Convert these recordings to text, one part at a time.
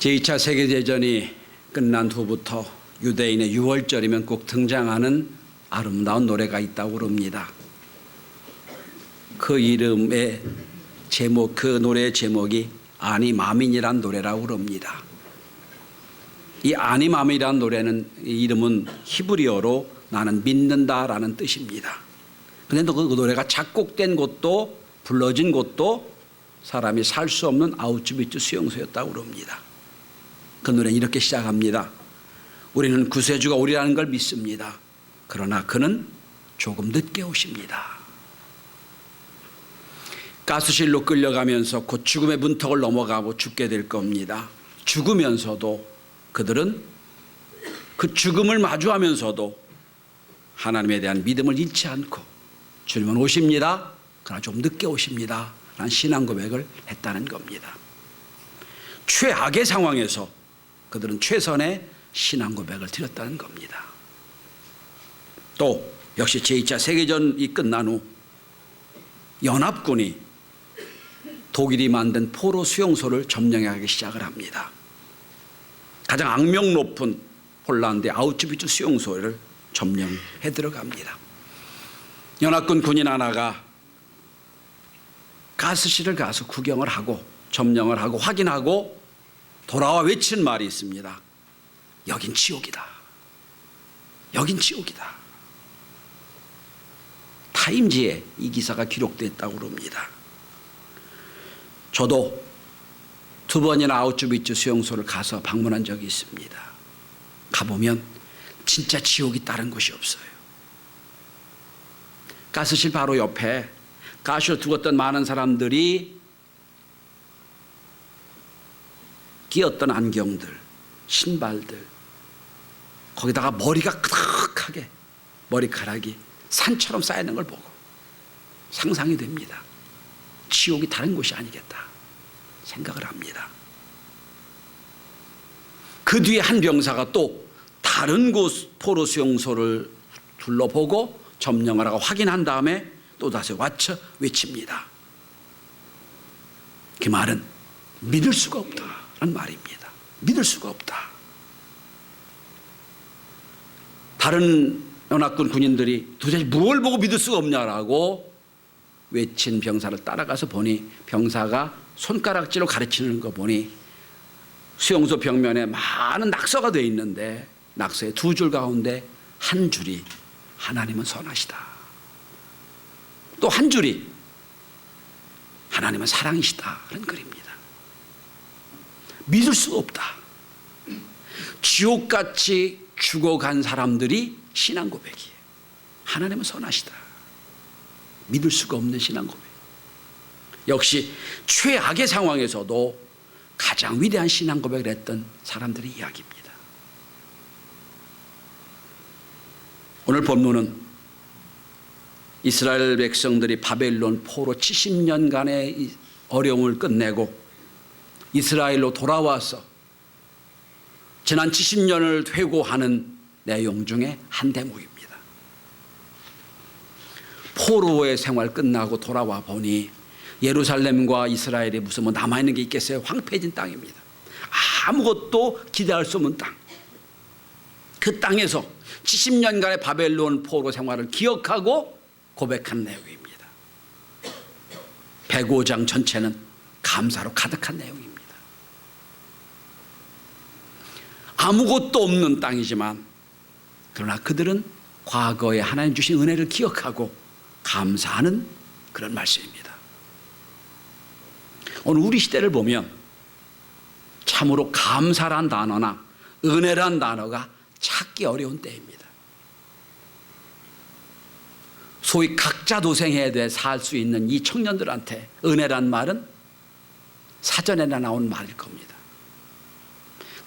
제2차 세계대전이 끝난 후부터 유대인의 6월절이면 꼭 등장하는 아름다운 노래가 있다고 그럽니다. 그 이름의 제목, 그 노래의 제목이 아니 마민이란 노래라고 그럽니다. 이 아니 마민이란 노래는 이름은 히브리어로 나는 믿는다라는 뜻입니다. 그런데 그 노래가 작곡된 곳도 불러진 곳도 사람이 살 수 없는 아우슈비츠 수용소였다고 그럽니다. 그 노래는 이렇게 시작합니다. 우리는 구세주가 오리라는 걸 믿습니다. 그러나 그는 조금 늦게 오십니다. 가스실로 끌려가면서 곧 죽음의 문턱을 넘어가고 죽게 될 겁니다. 죽으면서도 그들은 그 죽음을 마주하면서도 하나님에 대한 믿음을 잃지 않고 주님은 오십니다. 그러나 좀 늦게 오십니다. 라는 신앙 고백을 했다는 겁니다. 최악의 상황에서 그들은 최선의 신앙 고백을 드렸다는 겁니다. 또 역시 제2차 세계전이 끝난 후 연합군이 독일이 만든 포로 수용소를 점령하기 시작을 합니다. 가장 악명 높은 폴란드의 아우슈비츠 수용소를 점령해 들어갑니다. 연합군 군인 하나가 가스실을 가서 구경을 하고 점령을 하고 확인하고 돌아와 외친 말이 있습니다. 여긴 지옥이다. 여긴 지옥이다. 타임지에 이 기사가 기록됐다고 그럽니다. 저도 2번이나 아우슈비츠 수용소를 가서 방문한 적이 있습니다. 가보면 진짜 지옥이 다른 곳이 없어요. 가스실 바로 옆에 가시로 죽었던 많은 사람들이 끼었던 안경들, 신발들, 거기다가 머리가 크게 머리카락이 산처럼 쌓이는 걸 보고 상상이 됩니다. 지옥이 다른 곳이 아니겠다 생각을 합니다. 그 뒤에 한 병사가 또 다른 곳 포로 수용소를 둘러보고 점령을 하고 확인한 다음에 또다시 외칩니다. 그 말은 믿을 수가 없다는 말입니다. 믿을 수가 없다. 다른 연합군 군인들이 도대체 무엇을 보고 믿을 수가 없냐라고 외친 병사를 따라가서 보니 병사가 손가락질로 가르치는 거 보니 수용소 벽면에 많은 낙서가 되어 있는데 낙서의 2줄 가운데 한 줄이 하나님은 선하시다. 또 한 줄이 하나님은 사랑이시다 하는 글입니다. 믿을 수가 없다. 지옥같이 죽어간 사람들이 신앙 고백이에요. 하나님은 선하시다. 믿을 수가 없는 신앙 고백. 역시 최악의 상황에서도 가장 위대한 신앙 고백을 했던 사람들의 이야기입니다. 오늘 본문은 이스라엘 백성들이 바벨론 포로 70년간의 어려움을 끝내고 이스라엘로 돌아와서 지난 70년을 회고하는 내용 중에 한 대목입니다. 포로의 생활 끝나고 돌아와 보니 예루살렘과 이스라엘이 무슨 남아있는 게 있겠어요? 황폐해진 땅입니다. 아무것도 기대할 수 없는 땅. 그 땅에서 70년간의 바벨론 포로 생활을 기억하고 고백한 내용입니다. 105장 전체는 감사로 가득한 내용입니다. 아무것도 없는 땅이지만 그러나 그들은 과거에 하나님 주신 은혜를 기억하고 감사하는 그런 말씀입니다. 오늘 우리 시대를 보면 참으로 감사란 단어나 은혜란 단어가 찾기 어려운 때입니다. 소위 각자 도생해야 돼 살 수 있는 이 청년들한테 은혜란 말은 사전에나 나온 말일 겁니다.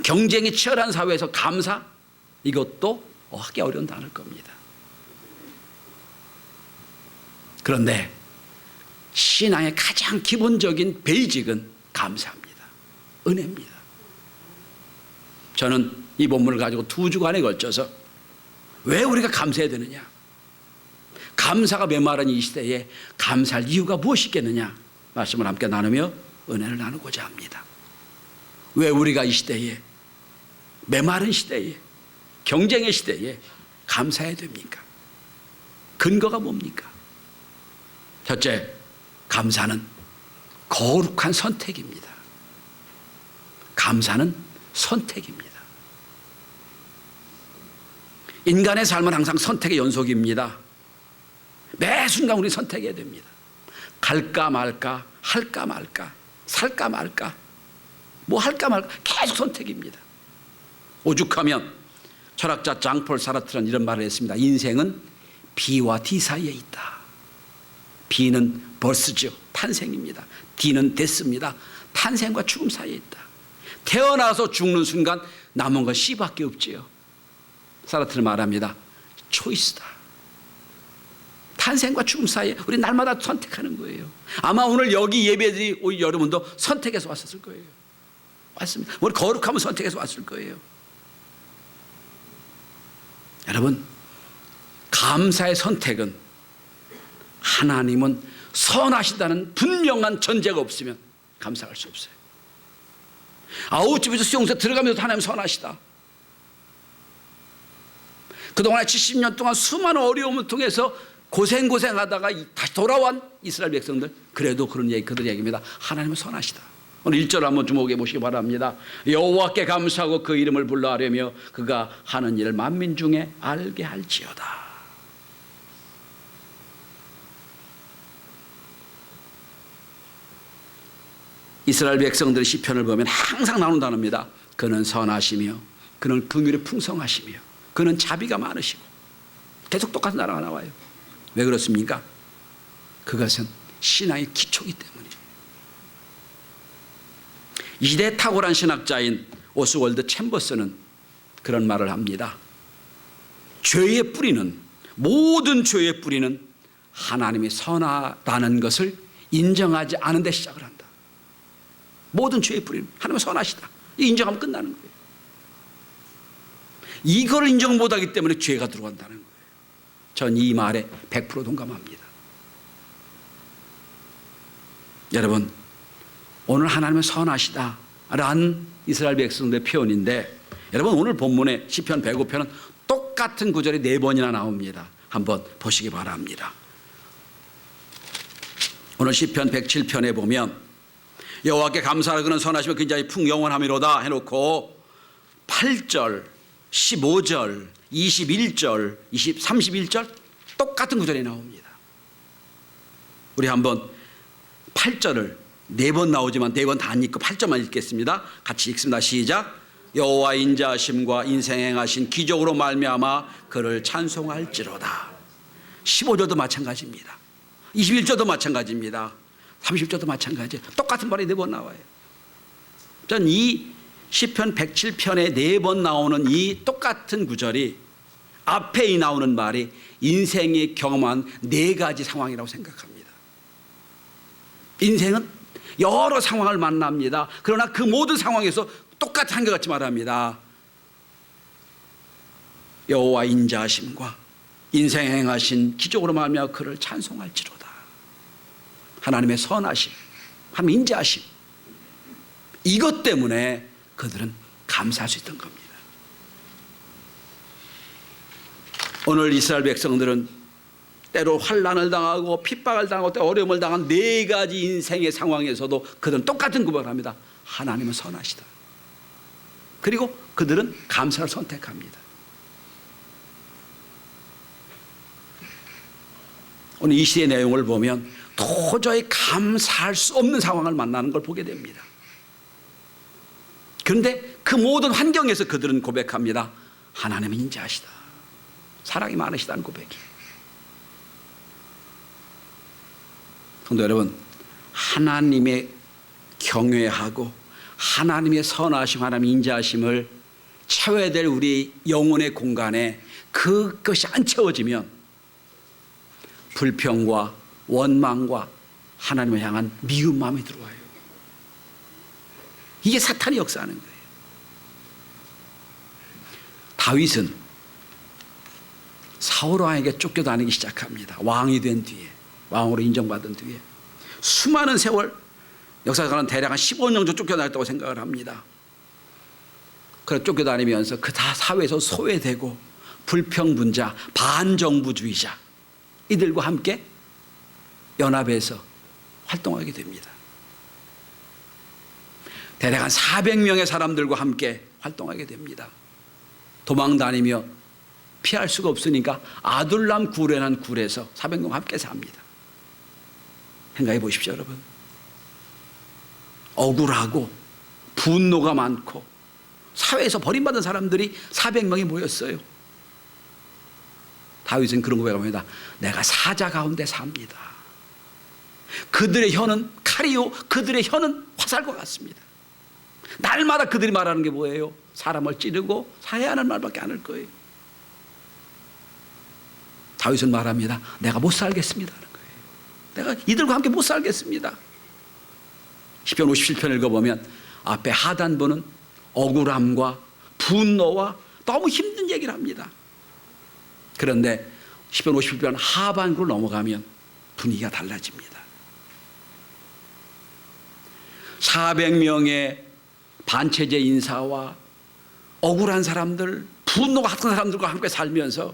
경쟁이 치열한 사회에서 감사, 이것도 하기 어려운 단어일 겁니다. 그런데 신앙의 가장 기본적인 베이직은 감사합니다. 은혜입니다. 저는 이 본문을 가지고 2주간에 걸쳐서 왜 우리가 감사해야 되느냐, 감사가 메마른 이 시대에 감사할 이유가 무엇이겠느냐 말씀을 함께 나누며 은혜를 나누고자 합니다. 왜 우리가 이 시대에, 메마른 시대에, 경쟁의 시대에 감사해야 됩니까? 근거가 뭡니까? 첫째, 감사는 거룩한 선택입니다. 감사는 선택입니다. 인간의 삶은 항상 선택의 연속입니다. 매 순간 우리 선택해야 됩니다. 갈까 말까, 할까 말까, 살까 말까, 뭐 할까 말까, 계속 선택입니다. 오죽하면 철학자 장폴 사르트는 이런 말을 했습니다. 인생은 B와 D 사이에 있다. B는 버스죠, 탄생입니다. D는 데스입니다. 탄생과 죽음 사이에 있다. 태어나서 죽는 순간 남은 건 C밖에 없지요. 사르트는 말합니다. 초이스다. 탄생과 죽음 사이에 우리 날마다 선택하는 거예요. 아마 오늘 여기 예배드린 여러분도 선택해서 왔었을 거예요. 왔습니다. 오늘 거룩하면 선택해서 왔을 거예요. 여러분, 감사의 선택은 하나님은 선하시다는 분명한 전제가 없으면 감사할 수 없어요. 아우집에서 수용소에 들어가면서 하나님 선하시다. 그동안에 70년 동안 수많은 어려움을 통해서 고생하다가 다시 돌아온 이스라엘 백성들, 그래도 그들 얘기입니다. 하나님은 선하시다. 오늘 1절 한번 주목해 보시기 바랍니다. 여호와께 감사하고 그 이름을 불러하려며 그가 하는 일을 만민 중에 알게 할지어다. 이스라엘 백성들의 시편을 보면 항상 나오는 단어입니다. 그는 선하시며 그는 긍휼이 풍성하시며 그는 자비가 많으시고, 계속 똑같은 단어가 나와요. 왜 그렇습니까? 그것은 신앙의 기초이기 때문이에요. 이 시대의 탁월한 신학자인 오스월드 챔버스는 그런 말을 합니다. 죄의 뿌리는, 모든 죄의 뿌리는 하나님이 선하다는 것을 인정하지 않은 데 시작을 한다. 모든 죄의 뿌리는 하나님은 선하시다. 인정하면 끝나는 거예요. 이걸 인정 못하기 때문에 죄가 들어간다는 거예요. 전 이 말에 100% 동감합니다. 여러분, 오늘 하나님은 선하시다라는 이스라엘 백성들의 표현인데, 여러분 오늘 본문의 시편 105편은 똑같은 구절이 4번이나 나옵니다. 한번 보시기 바랍니다. 오늘 시편 107편에 보면 여호와께 감사하라 그는 선하시며 그 인자의 풍영원함이로다 해놓고 8절, 15절, 21절, 31절 똑같은 구절이 나옵니다. 우리 한번 8절을 4번 나오지만 4번 다 안 읽고 8절만 읽겠습니다. 같이 읽습니다. 시작. 여호와 인자하심과 인생 행하신 기적으로 말미암아 그를 찬송할지로다. 15절도 마찬가지입니다. 21절도 마찬가지입니다. 30절도 마찬가지예요. 똑같은 말이 4번 나와요. 전 이 시편 107편에 4번 나오는 이 똑같은 구절이 앞에 나오는 말이 인생에 경험한 4가지 상황이라고 생각합니다. 인생은 여러 상황을 만납니다. 그러나 그 모든 상황에서 똑같이 한결같이 말합니다. 여호와 인자하심과 인생 행하신 기적으로 말미암아 그를 찬송할지로다. 하나님의 선하심, 하나님의 인자하심, 이것 때문에 그들은 감사할 수 있던 겁니다. 오늘 이스라엘 백성들은 때로 환난을 당하고 핍박을 당하고 또 어려움을 당한 4가지 인생의 상황에서도 그들은 똑같은 고백을 합니다. 하나님은 선하시다. 그리고 그들은 감사를 선택합니다. 오늘 이 시의 내용을 보면 도저히 감사할 수 없는 상황을 만나는 걸 보게 됩니다. 그런데 그 모든 환경에서 그들은 고백합니다. 하나님은 인자하시다. 사랑이 많으시다는 고백이. 성도 여러분, 하나님의 경외하고 하나님의 선하심, 하나님의 인자하심을 채워야 될 우리 영혼의 공간에 그것이 안 채워지면 불평과 원망과 하나님을 향한 미운 마음이 들어와요. 이게 사탄이 역사하는 거예요. 다윗은 사울 왕에게 쫓겨다니기 시작합니다. 왕이 된 뒤에, 왕으로 인정받은 뒤에 수많은 세월, 역사가는 대략 한 15년 정도 쫓겨다녔다고 생각을 합니다. 그래 쫓겨다니면서 그 다 사회에서 소외되고 불평분자, 반정부주의자 이들과 함께 연합해서 활동하게 됩니다. 대략 한 400명의 사람들과 함께 활동하게 됩니다. 도망다니며 피할 수가 없으니까 아둘람 굴이라는 굴에서 400명 함께 삽니다. 생각해 보십시오, 여러분. 억울하고 분노가 많고 사회에서 버림받은 사람들이 400명이 모였어요. 다윗은 그런 고백합니다. 내가 사자 가운데 삽니다. 그들의 혀는 칼이요 그들의 혀는 화살과 같습니다. 날마다 그들이 말하는 게 뭐예요? 사람을 찌르고 살해하는 말밖에 안 할 거예요. 다윗은 말합니다. 내가 못 살겠습니다 하는 거예요. 내가 이들과 함께 못 살겠습니다. 시편 57편 읽어보면 앞에 하단부는 억울함과 분노와 너무 힘든 얘기를 합니다. 그런데 시편 57편 하반부로 넘어가면 분위기가 달라집니다. 400명의 반체제 인사와 억울한 사람들, 분노가 같은 사람들과 함께 살면서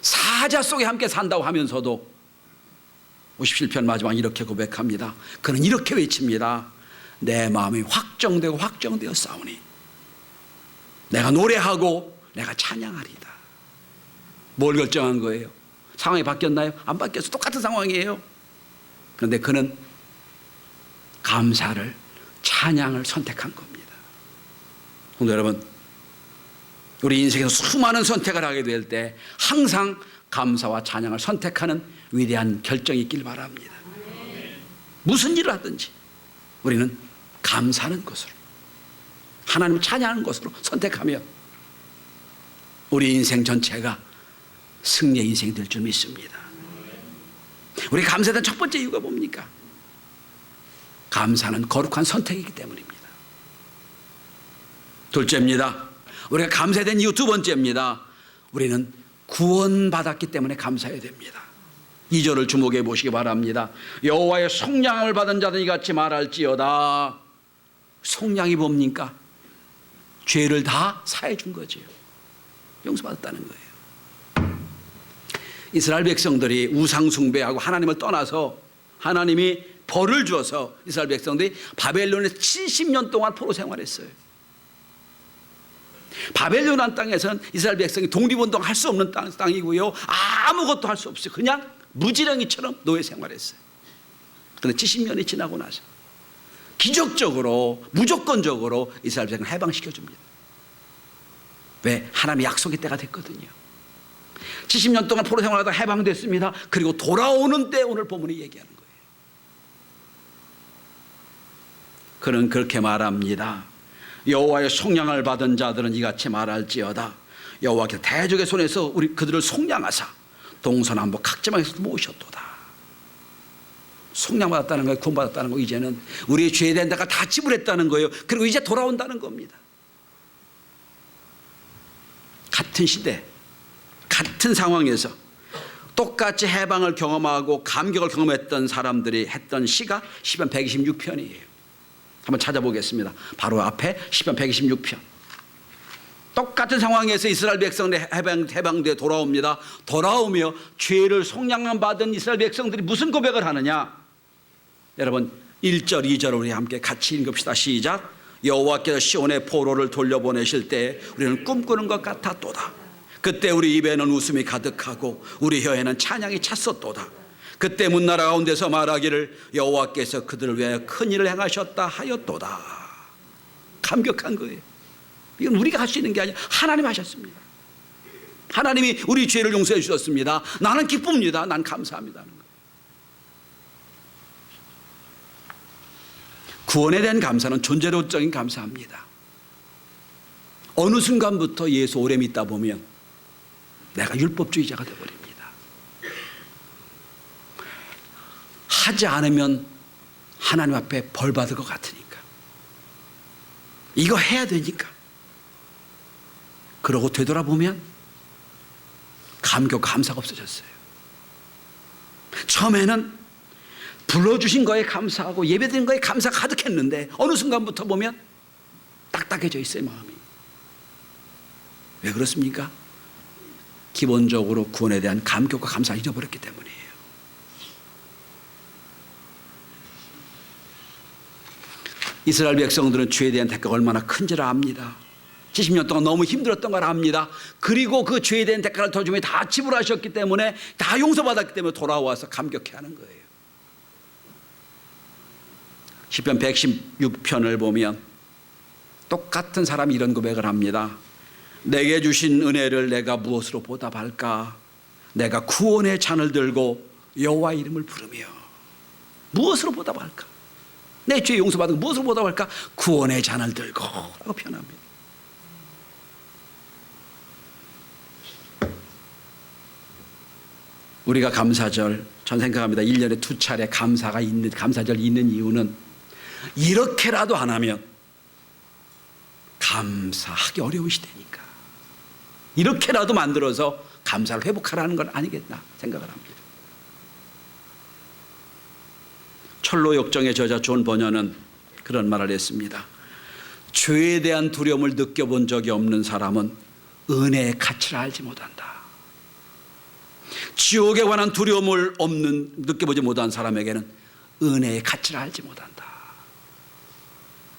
사자 속에 함께 산다고 하면서도 57편 마지막 이렇게 고백합니다. 그는 이렇게 외칩니다. 내 마음이 확정되고 확정되어 싸우니 내가 노래하고 내가 찬양하리다. 뭘 결정한 거예요? 상황이 바뀌었나요? 안 바뀌었어. 똑같은 상황이에요. 그런데 그는 감사를, 찬양을 선택한 겁니다. 오늘 여러분, 우리 인생에서 수많은 선택을 하게 될 때 항상 감사와 찬양을 선택하는 위대한 결정이 있길 바랍니다. 무슨 일을 하든지 우리는 감사하는 것으로, 하나님을 찬양하는 것으로 선택하면 우리 인생 전체가 승리의 인생이 될 줄 믿습니다. 우리 감사에 대한 첫 번째 이유가 뭡니까? 감사는 거룩한 선택이기 때문입니다. 둘째입니다. 우리가 감사에 대한 이유 두 번째입니다. 우리는 구원받았기 때문에 감사해야 됩니다. 2절을 주목해 보시기 바랍니다. 여호와의 속량을 받은 자는 이같이 말할지어다. 속량이 뭡니까? 죄를 다 사해 준 거지요. 용서받았다는 거예요. 이스라엘 백성들이 우상 숭배하고 하나님을 떠나서 하나님이 벌을 주어서 이스라엘 백성들이 바벨론에서 70년 동안 포로 생활했어요. 바벨론한 땅에서는 이스라엘 백성이 독립운동 할 수 없는 땅이고요. 아무것도 할 수 없어요. 그냥 무지렁이처럼 노예 생활했어요. 그런데 70년이 지나고 나서 기적적으로 무조건적으로 이스라엘 백성을 해방시켜줍니다. 왜? 하나님의 약속의 때가 됐거든요. 70년 동안 포로 생활하다 해방됐습니다. 그리고 돌아오는 때 오늘 본문이 얘기하는 거예요. 그는 그렇게 말합니다. 여호와의 속량을 받은 자들은 이같이 말할지어다. 여호와께서 대적의 손에서 그들을 속량하사 동서남북 각 지방에서 모으셨도다. 속량받았다는 거예요. 구원받았다는 거. 이제는 우리의 죄에 대한 데가 다 지불했다는 거예요. 그리고 이제 돌아온다는 겁니다. 같은 시대, 같은 상황에서 똑같이 해방을 경험하고 감격을 경험했던 사람들이 했던 시가 시편 126편이에요. 한번 찾아보겠습니다. 바로 앞에 시편 126편. 똑같은 상황에서 이스라엘 백성들이 해방돼 돌아옵니다. 돌아오며 죄를 속량만 받은 이스라엘 백성들이 무슨 고백을 하느냐? 여러분 1절 2절 우리 함께 같이 읽읍시다. 시작. 여호와께서 시온의 포로를 돌려보내실 때 우리는 꿈꾸는 것 같았도다. 그때 우리 입에는 웃음이 가득하고 우리 혀에는 찬양이 찼었도다. 그때 문나라 가운데서 말하기를 여호와께서 그들을 위하여 큰 일을 행하셨다 하였도다. 감격한 거예요. 이건 우리가 할 수 있는 게 아니라 하나님 하셨습니다. 하나님이 우리 죄를 용서해 주셨습니다. 나는 기쁩니다. 난 감사합니다 하는 거예요. 구원에 대한 감사는 존재로적인 감사합니다. 어느 순간부터 예수 오래 믿다 보면 내가 율법주의자가 되어버립니다. 하지 않으면 하나님 앞에 벌 받을 것 같으니까 이거 해야 되니까 그러고 되돌아보면 감격 감사가 없어졌어요. 처음에는 불러주신 거에 감사하고 예배드린 거에 감사가 가득했는데 어느 순간부터 보면 딱딱해져 있어요. 마음이 왜 그렇습니까? 기본적으로 구원에 대한 감격과 감사를 잃어버렸기 때문이에요. 이스라엘 백성들은 죄에 대한 대가가 얼마나 큰지를 압니다. 70년 동안 너무 힘들었던 걸 압니다. 그리고 그 죄에 대한 대가를 도중에 다 지불하셨기 때문에, 다 용서받았기 때문에 돌아와서 감격해하는 거예요. 시편 116편을 보면 똑같은 사람이 이런 고백을 합니다. 내게 주신 은혜를 내가 무엇으로 보답할까? 내가 구원의 잔을 들고 여호와 이름을 부르며. 무엇으로 보답할까? 내 죄 용서받은 거 무엇으로 보답할까? 구원의 잔을 들고 라고 표현합니다. 우리가 감사절, 전 생각합니다. 1년에 2차례 감사절이 있는 이유는 이렇게라도 안 하면 감사하기 어려운 시대니까 이렇게라도 만들어서 감사를 회복하라는 건 아니겠나 생각을 합니다. 철로 역정의 저자 존 버녀는 그런 말을 했습니다. 죄에 대한 두려움을 느껴본 적이 없는 사람은 은혜의 가치를 알지 못한다. 지옥에 관한 두려움을 느껴보지 못한 사람에게는 은혜의 가치를 알지 못한다.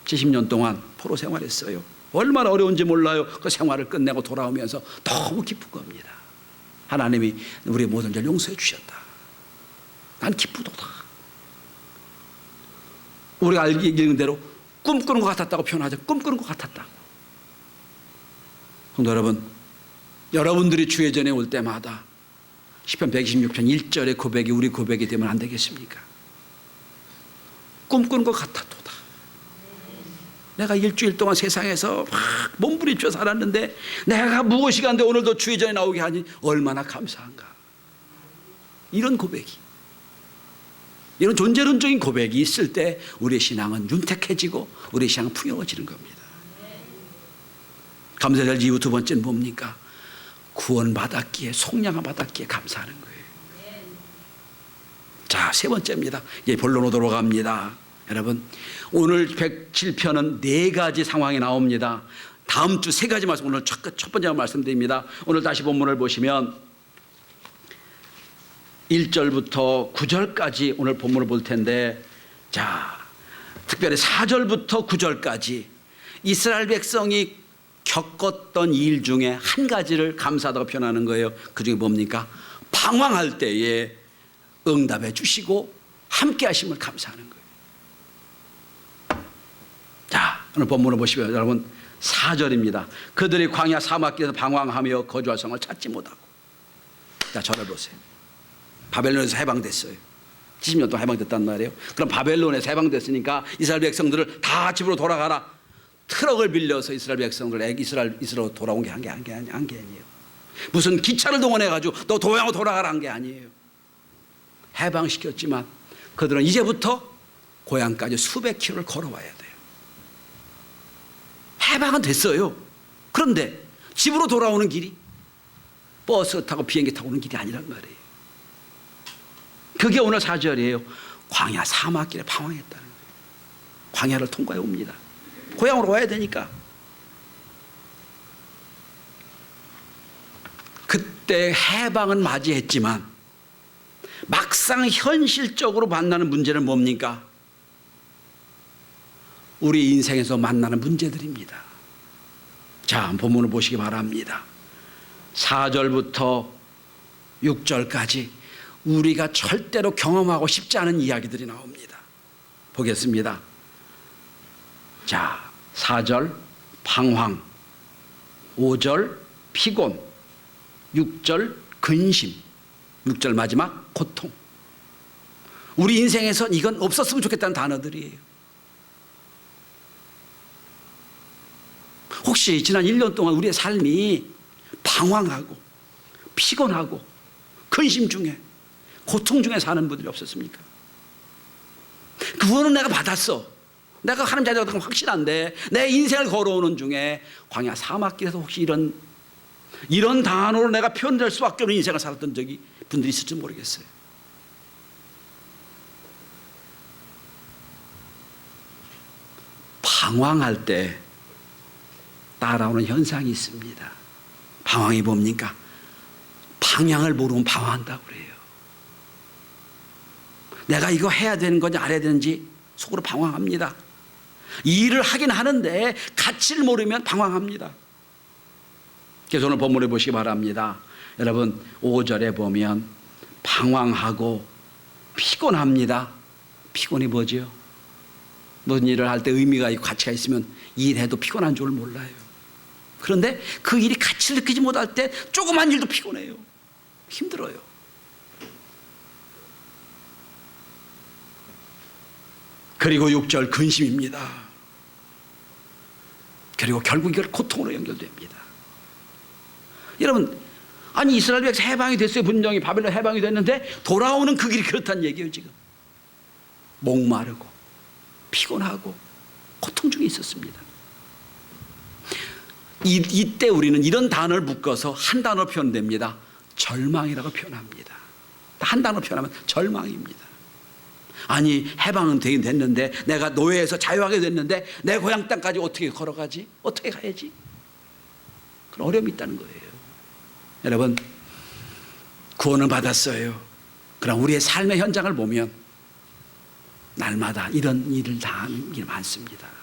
70년 동안 포로 생활했어요. 얼마나 어려운지 몰라요. 그 생활을 끝내고 돌아오면서 너무 기쁜 겁니다. 하나님이 우리의 모든 죄를 용서해 주셨다. 난 기쁘도다. 우리가 알기는 대로 꿈꾸는 것 같았다고 표현하죠. 꿈꾸는 것 같았다고. 성도 여러분, 여러분들이 주의 전에 올 때마다 시편 126편 1절의 고백이 우리 고백이 되면 안 되겠습니까? 꿈꾸는 것 같았도다. 내가 일주일 동안 세상에서 막 몸부림쳐 살았는데 내가 무엇이 간데 오늘도 주의 전에 나오게 하니 얼마나 감사한가. 이런 고백이, 이런 존재론적인 고백이 있을 때 우리의 신앙은 윤택해지고 우리의 신앙은 풍요로워지는 겁니다. 감사절 이후 두 번째는 뭡니까? 구원받았기에, 속량을 받았기에 감사하는 거예요. 자, 세 번째입니다. 이제 본론으로 돌아갑니다. 여러분, 오늘 107편은 네 가지 상황이 나옵니다. 다음 주 세 가지 말씀, 오늘 첫 번째 말씀드립니다. 오늘 다시 본문을 보시면 1절부터 9절까지 오늘 본문을 볼 텐데, 자, 특별히 4절부터 9절까지 이스라엘 백성이 겪었던 일 중에 한 가지를 감사하다고 표현하는 거예요. 그 중에 뭡니까? 방황할 때에 응답해 주시고 함께 하심을 감사하는 거예요. 자, 오늘 본문을 보시면 여러분 4절입니다. 그들이 광야 사막길에서 방황하며 거주할 성을 찾지 못하고. 자, 저를 보세요. 바벨론에서 해방됐어요. 70년 동안 해방됐단 말이에요. 그럼 바벨론에서 해방됐으니까 이스라엘 백성들을 다 집으로 돌아가라. 트럭을 빌려서 이스라엘 백성들 이스라엘로 돌아온 게 한 게 아니에요. 무슨 기차를 동원해가지고 너 도양으로 돌아가라 한 게 아니에요. 해방시켰지만 그들은 이제부터 고향까지 수백 킬로를 걸어와야 돼요. 해방은 됐어요. 그런데 집으로 돌아오는 길이 버스 타고 비행기 타고 오는 길이 아니란 말이에요. 그게 오늘 4절이에요. 광야 사막길에 방황했다는 거예요. 광야를 통과해 옵니다. 고향으로 와야 되니까. 그때 해방은 맞이했지만 막상 현실적으로 만나는 문제는 뭡니까? 우리 인생에서 만나는 문제들입니다. 자, 본문을 보시기 바랍니다. 4절부터 6절까지 우리가 절대로 경험하고 싶지 않은 이야기들이 나옵니다. 보겠습니다. 자, 4절 방황, 5절 피곤, 6절 근심, 6절 마지막 고통. 우리 인생에선 이건 없었으면 좋겠다는 단어들이에요. 혹시 지난 1년 동안 우리의 삶이 방황하고 피곤하고 근심 중에 고통 중에 사는 분들이 없었습니까? 그거는 내가 받았어. 내가 하나님 자녀가 확실한데 내 인생을 걸어오는 중에 광야 사막길에서 혹시 이런 단어로 내가 표현될 수밖에 없는 인생을 살았던 적이 분들이 있을지 모르겠어요. 방황할 때 따라오는 현상이 있습니다. 방황이 뭡니까? 방향을 모르면 방황한다고 그래요. 내가 이거 해야 되는 건지 안 해야 되는지 속으로 방황합니다. 이 일을 하긴 하는데 가치를 모르면 방황합니다. 그래서 오늘 본문을 보시기 바랍니다. 여러분 5절에 보면 방황하고 피곤합니다. 피곤이 뭐죠? 무슨 일을 할 때 의미가 있고 가치가 있으면 일해도 피곤한 줄 몰라요. 그런데 그 일이 가치를 느끼지 못할 때 조그만 일도 피곤해요. 힘들어요. 그리고 6절 근심입니다. 그리고 결국 이걸 고통으로 연결됩니다. 여러분, 아니 이스라엘 백성 해방이 됐어요. 분명히 바벨론 해방이 됐는데 돌아오는 그 길이 그렇다는 얘기예요. 지금 목마르고 피곤하고 고통 중에 있었습니다. 이때 우리는 이런 단어를 묶어서 한 단어로 표현됩니다. 절망이라고 표현합니다. 한 단어로 표현하면 절망입니다. 아니 해방은 되긴 됐는데 내가 노예에서 자유하게 됐는데 내 고향 땅까지 어떻게 걸어가지? 어떻게 가야지? 그런 어려움이 있다는 거예요. 여러분 구원을 받았어요. 그럼 우리의 삶의 현장을 보면 날마다 이런 일을 당하는 게 많습니다.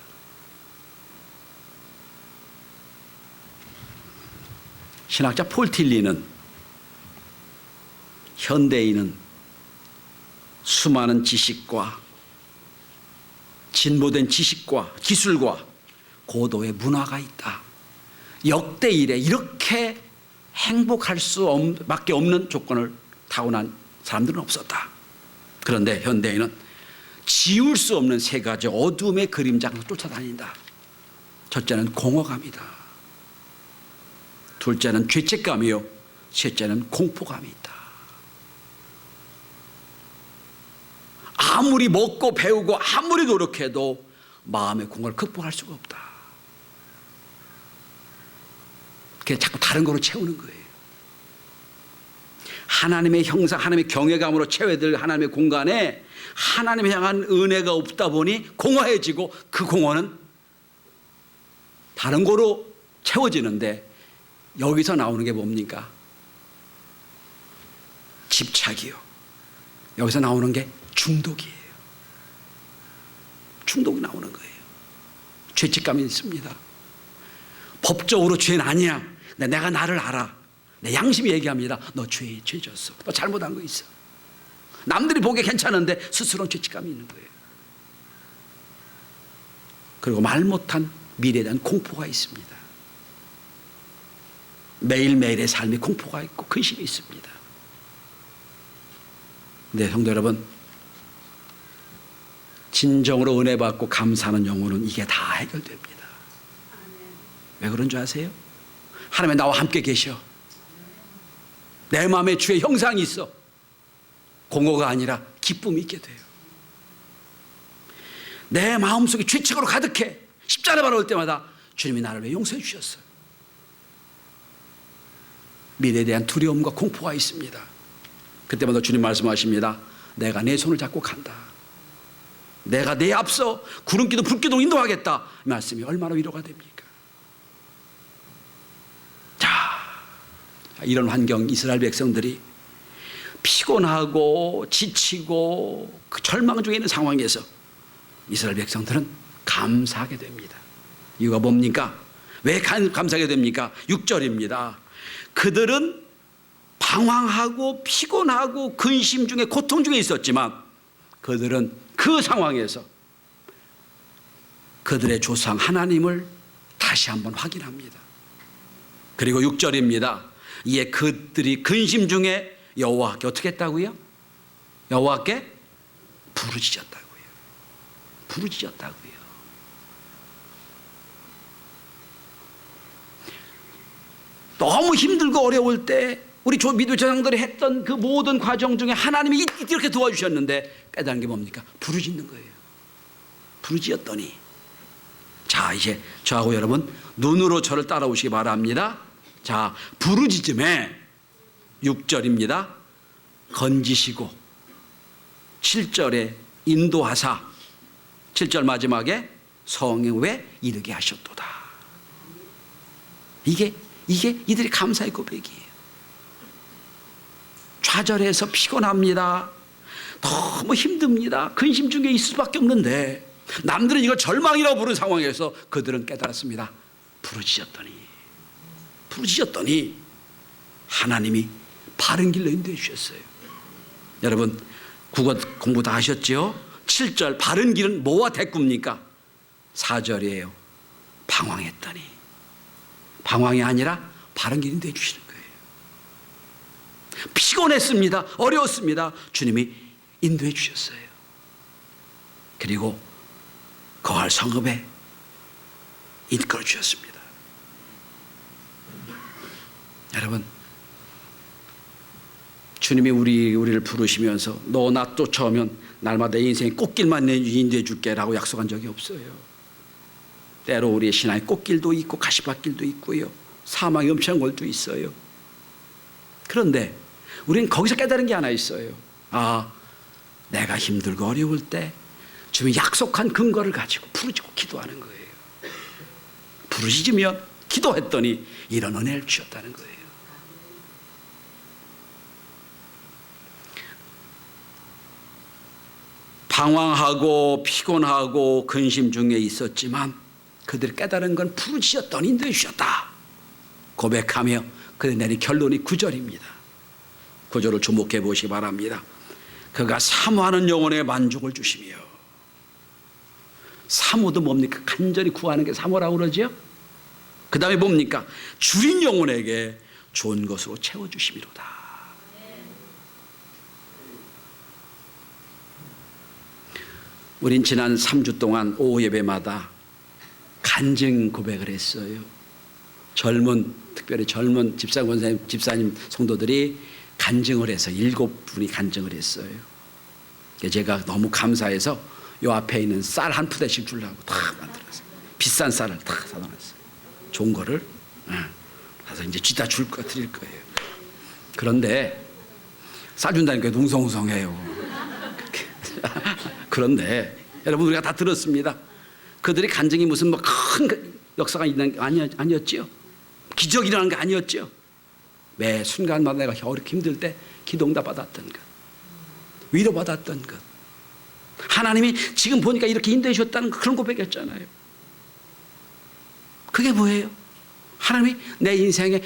신학자 폴 틸리는 현대인은 수많은 지식과 진보된 지식과 기술과 고도의 문화가 있다. 역대 이래 이렇게 행복할 수밖에 없는 조건을 타고난 사람들은 없었다. 그런데 현대인은 지울 수 없는 세 가지 어둠의 그림자가 쫓아다닌다. 첫째는 공허감이다. 둘째는 죄책감이요. 셋째는 공포감이 있다. 아무리 먹고 배우고 아무리 노력해도 마음의 공허를 극복할 수가 없다. 그게 자꾸 다른 거로 채우는 거예요. 하나님의 형상, 하나님의 경외감으로 채워야 될 하나님의 공간에 하나님을 향한 은혜가 없다 보니 공허해지고 그 공허는 다른 거로 채워지는데 여기서 나오는 게 뭡니까? 집착이요. 여기서 나오는 게 중독이에요. 중독이 나오는 거예요. 죄책감이 있습니다. 법적으로 죄는 아니야. 내가 나를 알아. 내 양심이 얘기합니다. 너 죄졌어. 너 잘못한 거 있어. 남들이 보기에 괜찮은데 스스로는 죄책감이 있는 거예요. 그리고 말 못한 미래에 대한 공포가 있습니다. 매일매일의 삶에 공포가 있고 근심이 있습니다. 네, 성도 여러분, 진정으로 은혜 받고 감사하는 영혼은 이게 다 해결됩니다. 왜 그런 줄 아세요? 하나님이 나와 함께 계셔. 내 마음에 주의 형상이 있어. 공허가 아니라 기쁨이 있게 돼요. 내 마음속에 죄책으로 가득해. 십자가 바라볼 때마다 주님이 나를 왜 용서해 주셨어요? 미래에 대한 두려움과 공포가 있습니다. 그때마다 주님 말씀하십니다. 내가 내 손을 잡고 간다. 내가 내 앞서 구름기둥 불기둥 인도하겠다. 말씀이 얼마나 위로가 됩니까? 자, 이런 환경 이스라엘 백성들이 피곤하고 지치고 그 절망 중에 있는 상황에서 이스라엘 백성들은 감사하게 됩니다. 이유가 뭡니까? 왜 감사하게 됩니까? 6절입니다. 그들은 방황하고 피곤하고 근심 중에 고통 중에 있었지만 그들은 그 상황에서 그들의 조상 하나님을 다시 한번 확인합니다. 그리고 6절입니다. 이에 그들이 근심 중에 여호와께 어떻게 했다고요? 여호와께 부르짖었다고요. 부르짖었다고요. 너무 힘들고 어려울 때 우리 믿음의 조상들이 했던 그 모든 과정 중에 하나님이 이렇게 도와주셨는데 깨달은 게 뭡니까? 부르짖는 거예요. 부르짖었더니 자, 이제 저하고 여러분 눈으로 저를 따라오시기 바랍니다. 자, 부르짖음에 6절입니다. 건지시고 7절에 인도하사 7절 마지막에 성읍에 이르게 하셨도다. 이게 이게 이들의 감사의 고백이에요. 좌절해서 피곤합니다. 너무 힘듭니다. 근심 중에 있을 수밖에 없는데 남들은 이걸 절망이라고 부르는 상황에서 그들은 깨달았습니다. 부르짖었더니 하나님이 바른 길로 인도해 주셨어요. 여러분 국어 공부 다 하셨죠? 7절 바른 길은 뭐와 대꾸입니까? 4절이에요. 방황했더니. 방황이 아니라 바른 길 인도해 주시는 거예요. 피곤했습니다. 어려웠습니다. 주님이 인도해 주셨어요. 그리고 거할 성읍에 이끌어 주셨습니다. 여러분 주님이 우리를 부르시면서 너 나 쫓아오면 날마다 내 인생의 꽃길만 인도해 줄게 라고 약속한 적이 없어요. 때로 우리의 신앙의 꽃길도 있고 가시밭길도 있고요. 사망의 음천골도 있어요. 그런데 우리는 거기서 깨달은 게 하나 있어요. 내가 힘들고 어려울 때 주님이 약속한 근거를 가지고 부르짖고 기도하는 거예요. 부르짖으면 기도했더니 이런 은혜를 주셨다는 거예요. 방황하고 피곤하고 근심 중에 있었지만 그들이 깨달은 건 부르짖었더니 인도해 주셨다 고백하며 그들 내린 결론이 9절입니다. 9절을 주목해 보시기 바랍니다. 그가 사모하는 영혼의 만족을 주시며. 사모도 뭡니까? 간절히 구하는 게 사모라고 그러죠. 그 다음에 뭡니까? 줄인 영혼에게 좋은 것으로 채워주심이로다. 우린 지난 3주 동안 오후 예배마다 간증 고백을 했어요. 특별히 젊은 집사님 성도들이 간증을 해서 7분이 간증을 했어요. 제가 너무 감사해서 요 앞에 있는 쌀 한 푸대씩 주려고 다 만들었어요. 비싼 쌀을 다 사놓았어요. 좋은 거를. 그래서 이제 쥐다 드릴 거예요. 그런데 싸준다니까 웅성웅성해요. 그런데 여러분 우리가 다 들었습니다. 그들의 간증이 무슨 큰 역사가 있는 게 아니었죠. 기적이 일어난 게 아니었죠. 매 순간마다 내가 어렵게 힘들 때 기도응답 받았던 것, 위로받았던 것, 하나님이 지금 보니까 이렇게 인도해 주셨다는 그런 고백이었잖아요. 그게 뭐예요? 하나님이 내 인생의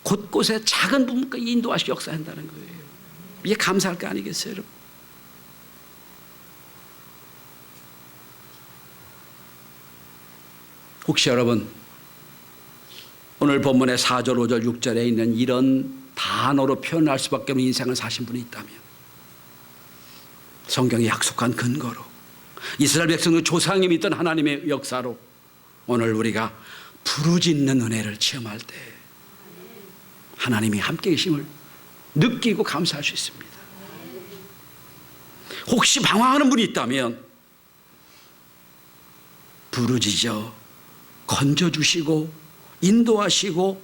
곳곳에 작은 부분까지 인도하시고 역사한다는 거예요. 이게 감사할 거 아니겠어요, 여러분? 혹시 여러분 오늘 본문의 4절, 5절, 6절에 있는 이런 단어로 표현할 수밖에 없는 인생을 사신 분이 있다면 성경이 약속한 근거로 이스라엘 백성의 조상이 믿던 하나님의 역사로 오늘 우리가 부르짖는 은혜를 체험할 때 하나님이 함께 계심을 느끼고 감사할 수 있습니다. 혹시 방황하는 분이 있다면 부르짖어 건져주시고 인도하시고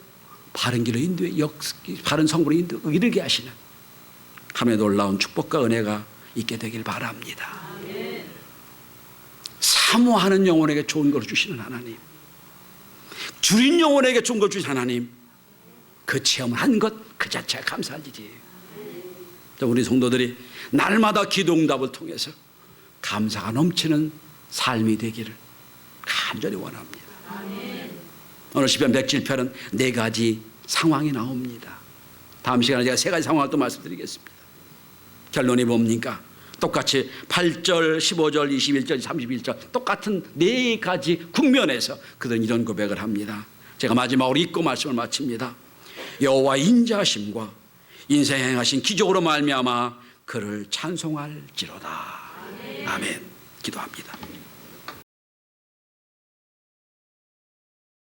바른 길로 바른 성부로 이르게 하시는 하나님의 놀라운 축복과 은혜가 있게 되길 바랍니다. 사모하는 영혼에게 좋은 걸 주시는 하나님, 줄인 영혼에게 좋은 걸 주신 하나님, 그 체험을 한 것 그 자체가 감사할 일이에요. 우리 성도들이 날마다 기도응답을 통해서 감사가 넘치는 삶이 되기를 간절히 원합니다. 오늘 시편 107편은 4가지 상황이 나옵니다. 다음 시간에 제가 3가지 상황을 또 말씀드리겠습니다. 결론이 뭡니까? 똑같이 8절, 15절, 21절, 31절 똑같은 4가지 국면에서 그들은 이런 고백을 합니다. 제가 마지막으로 읽고 말씀을 마칩니다. 여호와의 인자하심과 인생에 행하신 기적으로 말미암아 그를 찬송할지로다. 아멘. 기도합니다.